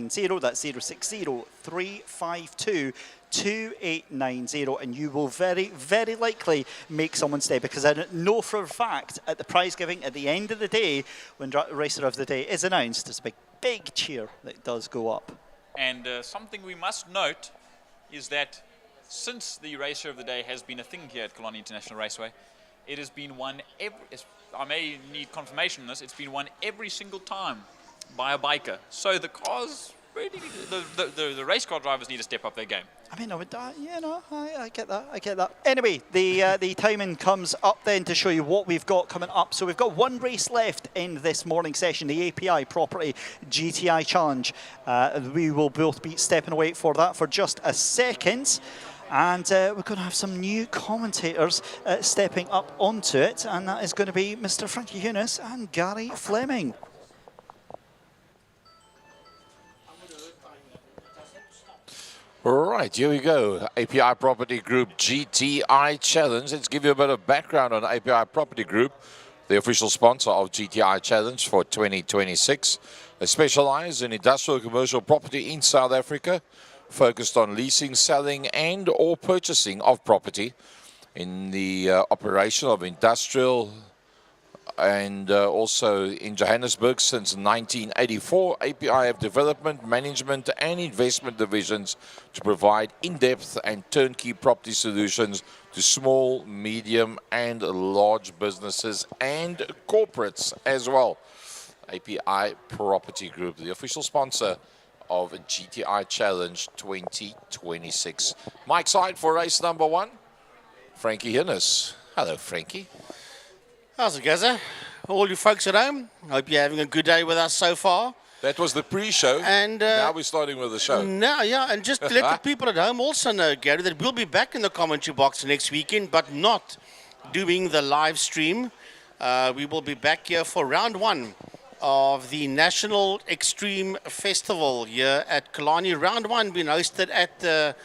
060-352-2890. That's 060-352-2890, and you will very, very likely make someone's day, because I know for a fact at the prize giving at the end of the day, when Racer of the Day is announced, there's a big cheer that does go up. And something we must note is that since the Racer of the Day has been a thing here at Killarney International Raceway, it has been won I may need confirmation on this, it's been won every single time by a biker. So the cars really, the race car drivers need to step up their game. I mean, I get that. Anyway, the timing comes up then to show you what we've got coming up. So we've got one race left in this morning session, the API Property GTI Challenge. We will both be stepping away for that for just a second. And we're going to have some new commentators stepping up onto it, and that is going to be Mr. Frankie Eunice and Gary Fleming. Right, here we go. API Property Group GTI Challenge. Let's give you a bit of background on API Property Group, the official sponsor of GTI Challenge for 2026. They specialize in industrial commercial property in South Africa, focused on leasing, selling and or purchasing of property in the operation of industrial and also in Johannesburg since 1984. API have development, management and investment divisions to provide in-depth and turnkey property solutions to small, medium and large businesses and corporates as well. API Property Group, the official sponsor of GTI Challenge 2026. Mike side for race number 1, Frankie Hinnis. Hello, Frankie. How's it, Gaza? All you folks at home, hope you're having a good day with us so far. That was the pre-show, and now we're starting with the show. Now, yeah, and just let the people at home also know, Gary, that we'll be back in the commentary box next weekend, but not doing the live stream. We will be back here for round 1 of the National Extreme Festival here at Killarney. Round 1 being hosted at the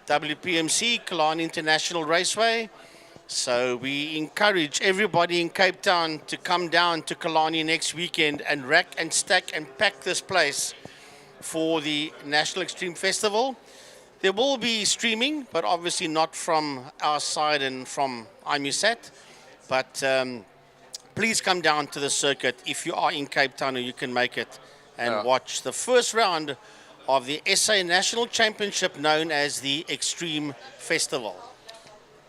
WPMC, Killarney International Raceway. So we encourage everybody in Cape Town to come down to Killarney next weekend and rack and stack and pack this place for the National Extreme Festival. There will be streaming, but obviously not from our side and from IMUSAT. But please come down to the circuit if you are in Cape Town or you can make it and watch the first round of the SA National Championship known as the Extreme Festival.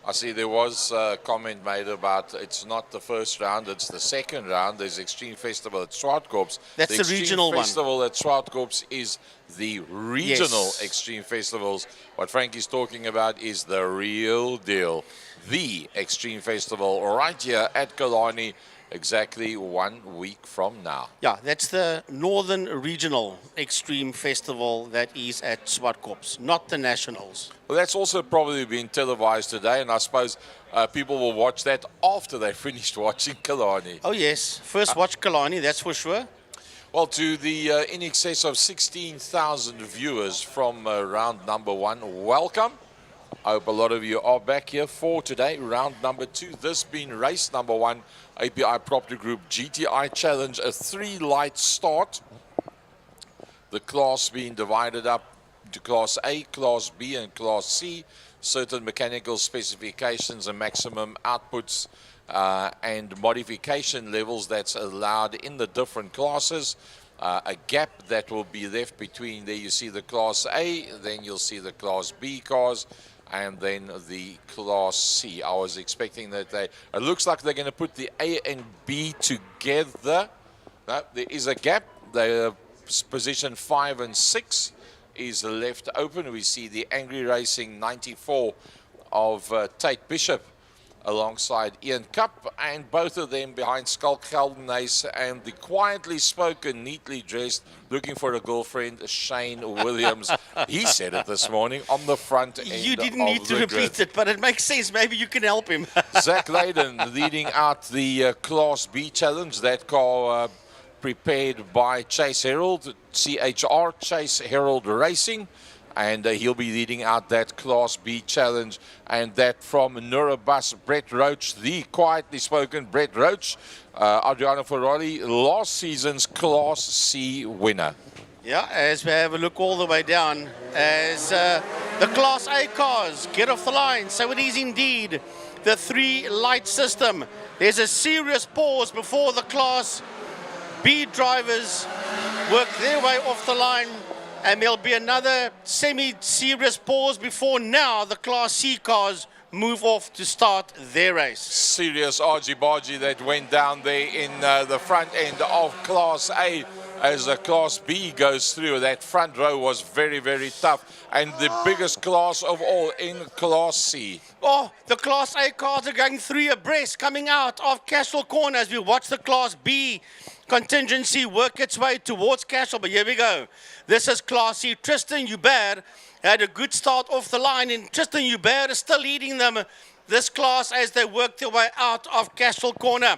I see there was a comment made about it's not the first round, it's the second round. There's Extreme Festival at Swartkorps. That's the regional one. The Extreme Festival at Swartkorps is the regional Extreme Festivals. What Frankie's talking about is the real deal. The Extreme Festival right here at Killarney, exactly 1 week from now. Yeah, that's the Northern Regional Extreme Festival that is at Swartkorps, not the Nationals. Well, that's also probably been televised today, and I suppose people will watch that after they finished watching Killarney. Oh yes, first watch Killarney, that's for sure. Well, to the in excess of 16,000 viewers from round number 1, welcome. I hope a lot of you are back here for today, round number 2. This being race number 1, API Property Group GTI Challenge, a 3-light start. The class being divided up to Class A, Class B and Class C. Certain mechanical specifications and maximum outputs and modification levels that's allowed in the different classes. A gap that will be left between there. You see the Class A, then you'll see the Class B cars, and then the Class C. I was expecting that it looks like they're going to put the A and B together. No, there is a gap. The position 5 and 6 is left open. We see the Angry Racing 94 of Tate Bishop alongside Ian Cup, and both of them behind Skulk Geldenace and the quietly spoken, neatly dressed, looking for a girlfriend, Shane Williams. He said it this morning on the front end. You didn't need to repeat it, but it makes sense. Maybe you can help him. Zach Layden leading out the Class B challenge. That car prepared by Chase Herald, CHR, Chase Herald Racing. And he'll be leading out that Class B challenge, and that from Nurabus, Brett Roach, the quietly spoken Brett Roach, Adriano Ferrari, last season's Class C winner. Yeah, as we have a look all the way down, as the Class A cars get off the line. So it is indeed the 3 light system. There's a serious pause before the Class B drivers work their way off the line, and there'll be another semi-serious pause before now the Class C cars move off to start their race. Serious argy-bargy that went down there in the front end of Class A as the Class B goes through. That front row was very, very tough, and the biggest class of all in Class C. Oh, the Class A cars are going 3 abreast coming out of Cashel Corner as we watch the Class B contingency work its way towards Cashel. But here we go. This is Class C. Tristan Hubert had a good start off the line, and Tristan Hubert is still leading them, this class, as they work their way out of Cashel Corner.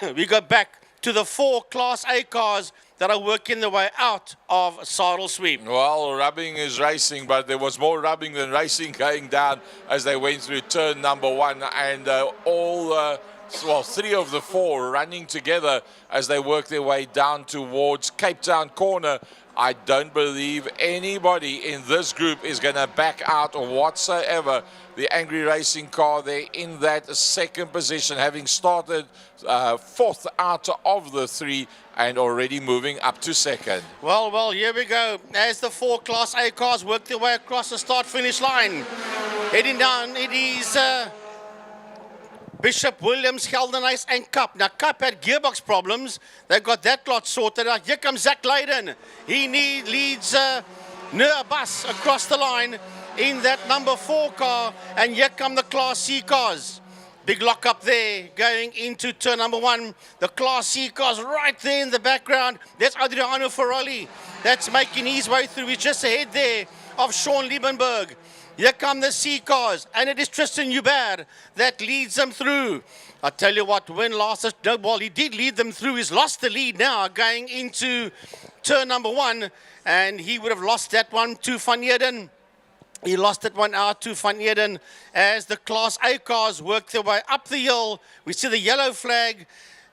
We go back to the 4 Class A cars that are working their way out of Sarel Sweep. Well, rubbing is racing, but there was more rubbing than racing going down as they went through turn number 1, and well, 3 of the 4 running together as they work their way down towards Cape Town Corner. I don't believe anybody in this group is going to back out whatsoever. The Angry Racing car there in that second position, having started 4th out of the 3 and already moving up to 2nd. Well, here we go. As the 4 Class A cars work their way across the start-finish line. Heading down, it is Bishop, Williams, Geldenhuis and Cup. Now, Cup had gearbox problems. They got that lot sorted out. Here comes Zach Leyden. He leads Noah Bus across the line in that number 4 car. And here come the Class C cars. Big lock up there going into turn number 1. The Class C cars right there in the background. That's Adriano Ferrari. That's making his way through. He's just ahead there of Sean Liebenberg. Here come the C cars, and it is Tristan Hubert that leads them through. I tell you what, when last, well, he did lead them through. He's lost the lead now going into turn number 1, and he would have lost that one to Van Eden. He lost that one out to Van Eden as the Class A cars work their way up the hill. We see the yellow flag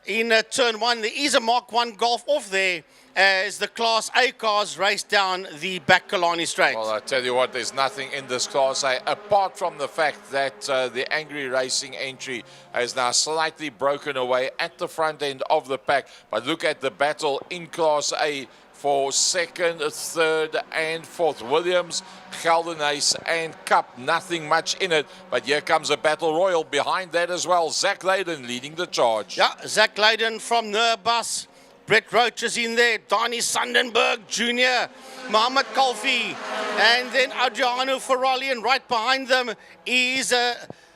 in turn 1. There is a Mark 1 Golf off there as the Class A cars race down the back Killarney straight. Well, I tell you what, there's nothing in this Class A apart from the fact that the Angry Racing entry has now slightly broken away at the front end of the pack. But look at the battle in Class A for 2nd, 3rd and 4th. Williams, Geldenhuis and Cup, nothing much in it. But here comes a battle royal behind that as well. Zach Leyden leading the charge. Yeah, Zach Leyden from Nurbus. Brett Roach is in there, Donnie Sundenberg Jr., Mohammed Kalfi, and then Adriano Ferrari, and right behind them is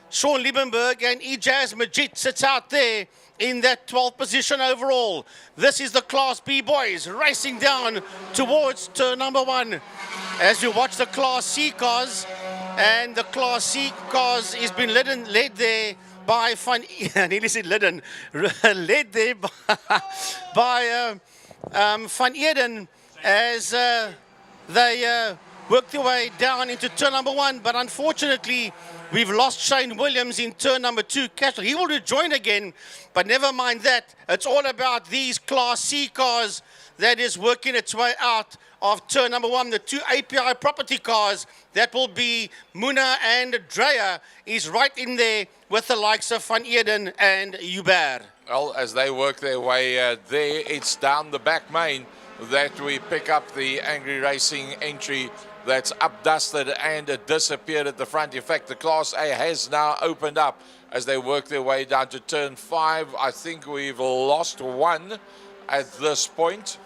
Sean Liebenberg, and Ijaz Majid sits out there in that 12th position overall. This is the Class B boys racing down towards turn number 1. As you watch the Class C cars, and the Class C cars has been led there by I nearly said Lidden, led there by Van Eden as they work their way down into turn number 1. But unfortunately, we've lost Shane Williams in turn number 2. Cashel, he will rejoin again, but never mind that. It's all about these Class C cars that is working its way out of turn number 1. The 2 API property cars, that will be Muna and Dreyer, is right in there with the likes of Van Eden and Hubert. Well, as they work their way there, it's down the back main that we pick up the Angry Racing entry that's up-dusted and disappeared at the front. In fact, the Class A has now opened up as they work their way down to turn 5. I think we've lost one at this point.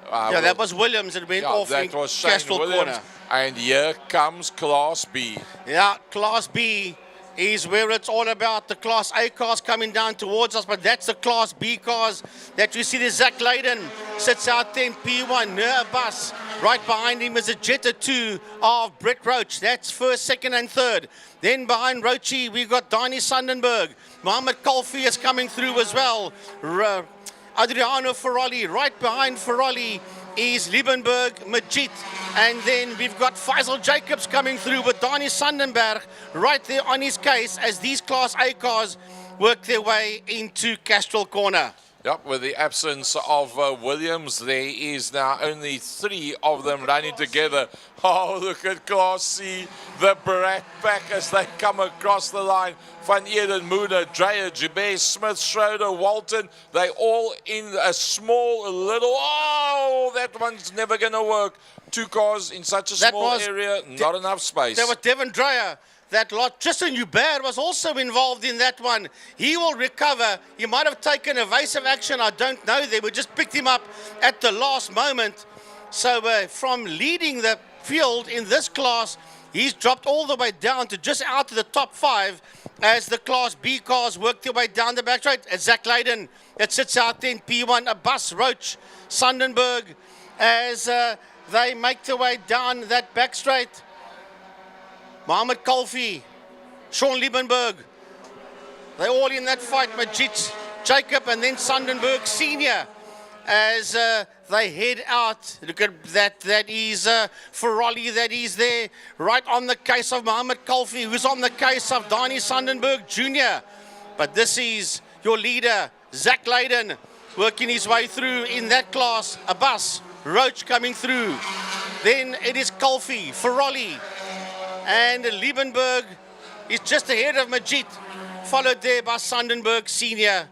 Yeah, that was Williams that went off in Cashel Corner. And here comes Class B. Yeah, Class B is where it's all about. The Class A cars coming down towards us, but that's the Class B cars that you see. The Zach Leyden sits out there in P1, near a bus. Right behind him is a Jetta 2 of Brett Roach. That's first, second and third. Then behind Roachy, we've got Donnie Sundenberg. Mohammed Kalfi is coming through as well. Adriano Ferrari. Right behind Ferrari is Liebenberg, Majid, and then we've got Faisal Jacobs coming through with Donnie Sundenberg right there on his case as these Class A cars work their way into Castrol Corner. Yep, with the absence of Williams, there is now only 3 of them running together. Oh, look at Class C, the Brat Pack as they come across the line. Van Eden, Moona, Dreyer, Jabez, Smith, Schroeder, Walton, they all in a small little, oh, that one's never going to work. 2 cars in such a small area, not enough space. There was Devon Dreyer. That lot. Tristan Hubert was also involved in that one. He will recover. He might have taken evasive action. I don't know. They would just picked him up at the last moment. So from leading the field in this class, he's dropped all the way down to just out of the top 5 as the Class B cars work their way down the back straight. Zach Leyden that sits out there in P1. Abbas Roach, Sundenberg as they make their way down that back straight. Mohammed Kalfi, Sean Liebenberg, they're all in that fight. Majid, Jacob, and then Sundenberg Senior as they head out. Look at that. That is Ferrari that is there, right on the case of Mohammed Kalfi, who's on the case of Donnie Sundenberg Jr. But this is your leader, Zach Leyden, working his way through in that class. Abbas Roach coming through. Then it is Kalfi, Ferrari, and Liebenberg is just ahead of Majid, followed there by Sundenberg Senior,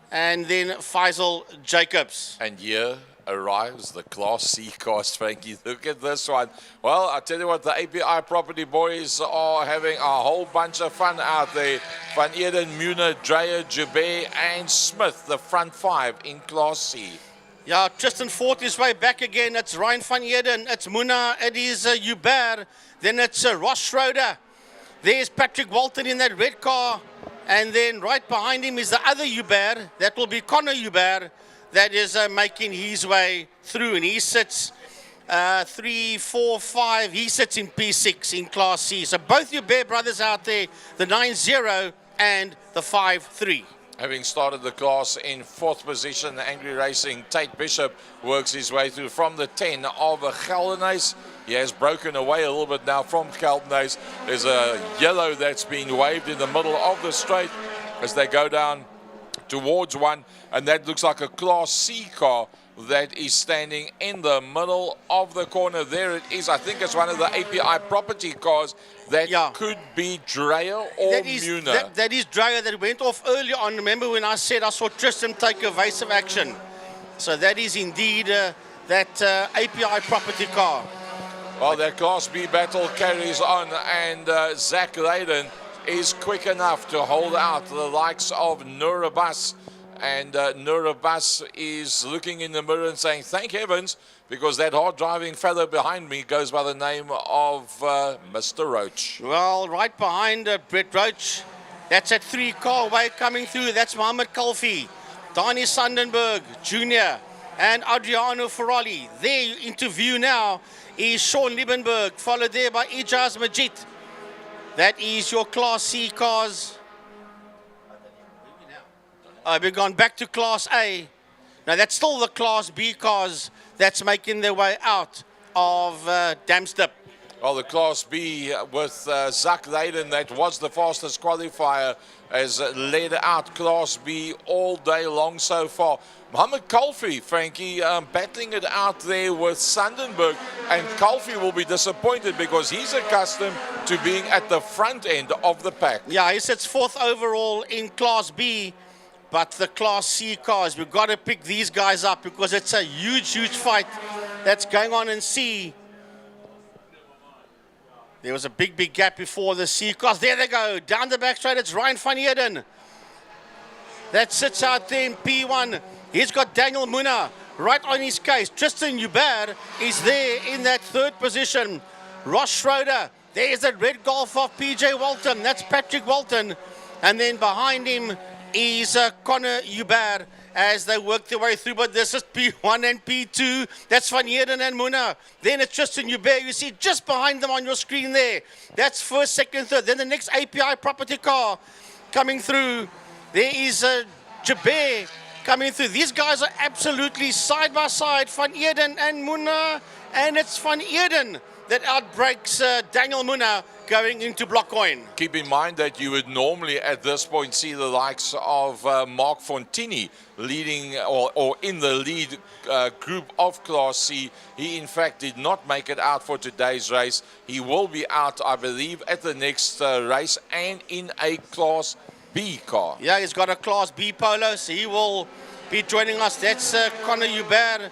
and then Faisal Jacobs. And here arrives the Class C cars, Frankie. Look at this one. Well, I tell you what, the API property boys are having a whole bunch of fun out there. Van Eden, Muna, Dreyer, Jabez, and Smith, the front 5 in Class C. Yeah, Tristan fought his way back again. It's Ryan van Eden, it's Muna, it is Hubert, then it's Ross Schroeder. There's Patrick Walton in that red car, and then right behind him is the other Hubert. That will be Connor Hubert that is making his way through, and he sits 3, 4, 5. He sits in P6 in Class C. So both Hubert brothers out there, the 9-0 and the 5-3. Having started the class in 4th position, Angry Racing, Tate Bishop works his way through from the 10 of Geldernays. He has broken away a little bit now from Geldernays. There's a yellow that's been waved in the middle of the straight as they go down towards one, and that looks like a Class C car that is standing in the middle of the corner. There it is. I think it's one of the API property cars that could be Dreyer or Muna. That is Dreyer that went off earlier on. Remember when I said I saw Tristan take evasive action? So that is indeed that API property car. Well, that Class B battle carries on, and Zach Leyden is quick enough to hold out the likes of Nur Abbas. And Nur Abbas is looking in the mirror and saying, thank heavens, because that hard-driving fellow behind me goes by the name of Mr. Roach. Well, right behind Brett Roach, that's at 3-car way coming through. That's Mohammed Kalfi, Donnie Sundenberg Jr., and Adriano Ferrari. There into view now is Sean Liebenberg, followed there by Ijaz Majid. That is your Class C cars. We've gone back to Class A. Now that's still the Class B cars that's making their way out of Damstip. Well, the Class B with Zach Leyden, that was the fastest qualifier, has led out Class B all day long so far. Mohammed Kalfi, Frankie, battling it out there with Sundenberg, and Kalfi will be disappointed because he's accustomed to being at the front end of the pack. Yeah, he sits 4th overall in Class B. But the Class C cars, we've got to pick these guys up because it's a huge, huge fight that's going on in C. There was a big, big gap before the C cars. There they go. Down the back straight, it's Ryan van Eden. That sits out there in P1. He's got Daniel Muna right on his case. Tristan Hubert is there in that 3rd position. Ross Schroeder. There's that red Golf of PJ Walton. That's Patrick Walton. And then behind him is Connor Hubert as they work their way through, but this is P1 and P2. That's Van Heerden and Muna. Then it's Tristan Hubert. You see just behind them on your screen there. That's 1st, 2nd, 3rd. Then the next API property car coming through. There is Jabez coming through. These guys are absolutely side by side. Van Heerden and Muna, and it's Van Heerden that outbreaks Daniel Muna going into block coin. Keep in mind that you would normally at this point see the likes of Mark Fontini leading or in the lead group of Class C. He in fact did not make it out for today's race. He will be out, I believe, at the next race and in a Class B car. Yeah, he's got a Class B polo, so he will be joining us. That's Conor Hubert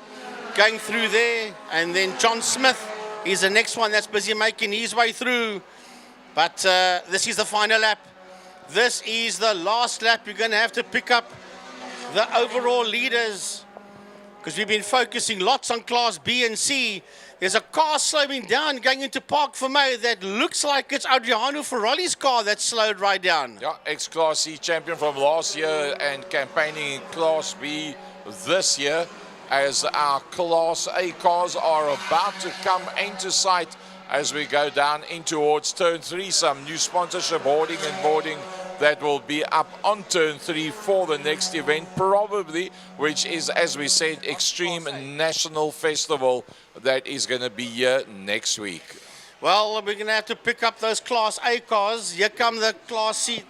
going through there, and then John Smith is the next one that's busy making his way through. But this is the final lap. This is the last lap. You're going to have to pick up the overall leaders because we've been focusing lots on Class B and C. There's a car slowing down going into Park Vermeer that looks like it's Adriano Ferrari's car that slowed right down. Yeah, ex-Class C champion from last year and campaigning in Class B this year, as our Class A cars are about to come into sight as we go down in towards turn 3. Some new sponsorship hoarding and boarding that will be up on turn 3 for the next event, probably, which is, as we said, Extreme National Festival that is going to be here next week. Well, we're going to have to pick up those Class A cars. Here come the Class C.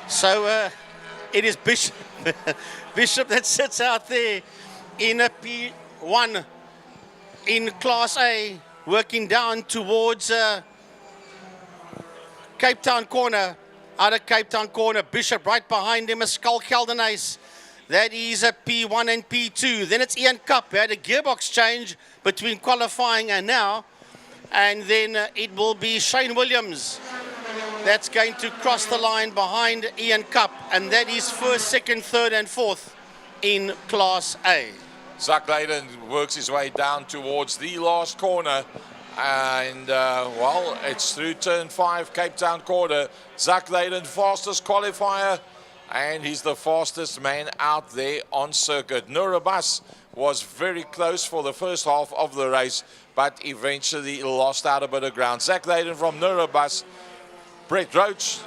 So it is Bishop, Bishop that sits out there in a P1 in Class A, working down towards Cape Town corner. Out of Cape Town corner, Bishop right behind him is Skull Keldernace. That is a P1 and P2. Then it's Ian Cup. Had a gearbox change between qualifying and now. And then it will be Shane Williams that's going to cross the line behind Ian Cup. And that is first, second, third and fourth in Class A. Zach Leyden works his way down towards the last corner. And, well, it's through turn 5, Cape Town corner. Zach Leyden, fastest qualifier. And he's the fastest man out there on circuit. Nurabus was very close for the first half of the race, but eventually lost out a bit of ground. Zach Leyden from Nurabus. Brett Roach,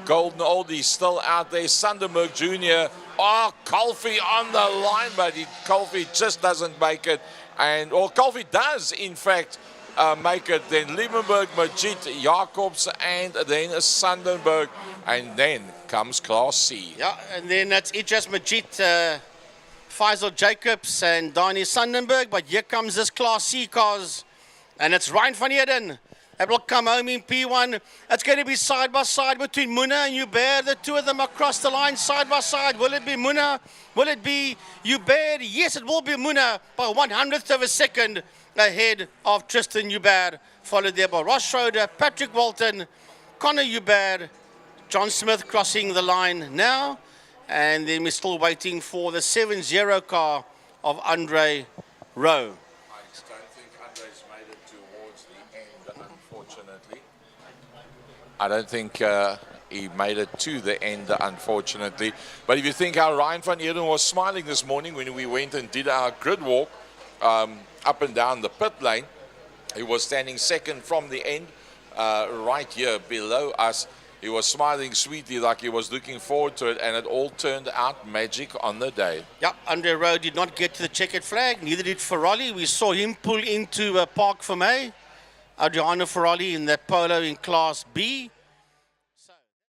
Golden Oldie, still out there. Sunderberg Jr. Oh, Colfie on the line, but Colfie just doesn't make it. And, or Colfie does, in fact, make it. Then Liebenberg, Majid, Jacobs, and then Sunderberg. And then comes Class C. Yeah, and then that's Ijas Majid, Faisal Jacobs, and Donnie Sundenberg. But here comes this Class C cars, and it's Ryan van Heerden. That will come home in P1. It's going to be side by side between Muna and Hubert. The two of them across the line, side by side. Will it be Muna? Will it be Hubert? Yes, it will be Muna by 100th of a second ahead of Tristan Hubert. Followed there by Ross Schroeder, Patrick Walton, Conor Hubert, John Smith crossing the line now. And then we're still waiting for the 7-0 car of Andre Rowe. I don't think Andre's made it towards the end, unfortunately. I don't think he made it to the end, unfortunately. But if you think how Ryan van Heerden was smiling this morning when we went and did our grid walk up and down the pit lane, he was standing second from the end, right here below us. He was smiling sweetly like he was looking forward to it, and it all turned out magic on the day. Yeah, Andre Rowe did not get to the checkered flag, neither did Ferrari. We saw him pull into Park Vermeer. Adriano Ferrari in that polo in Class B.